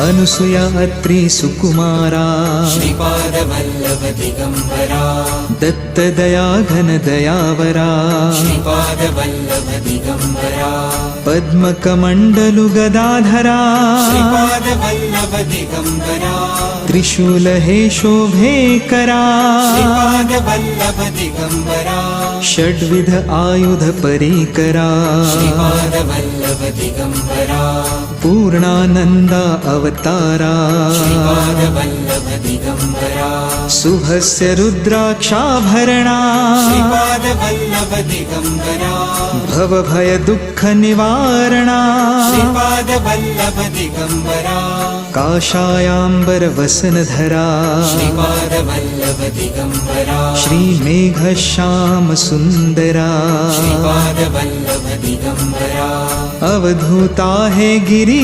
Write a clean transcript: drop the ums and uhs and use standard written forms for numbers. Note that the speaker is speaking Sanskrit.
अनुसूया अत्रि सुकुमारा श्रीपादवल्लभ दिगंबरा दत्तदया घन दयावरा श्रीपादवल्लभ दिगंबरा पद्मकमण्डलु गदाधरा श्रीपादवल्लभ दिगंबरा त्रिशूल हे शोभे करा श्रीपादवल्लभ दिगंबरा षड्विध आयुध परिकरा श्रीपादवल्लभ दिगंबरा पूर्णानन्दा अवतारा श्रीपादवल्लभ दिगंबरा शुभस्य रुद्राक्षाभरणा श्रीपादवल्लभ दिगंबरा भवभय दुःख निवारणा श्रीपादवल्लभ दिगंबरा काषायाम्बर वसनधरा श्रीपादवल्लभ दिगंबरा श्रीमेघश्याम सुन्दरा श्रीपादवल्लभ दिगंबरा अवधूता है गिरि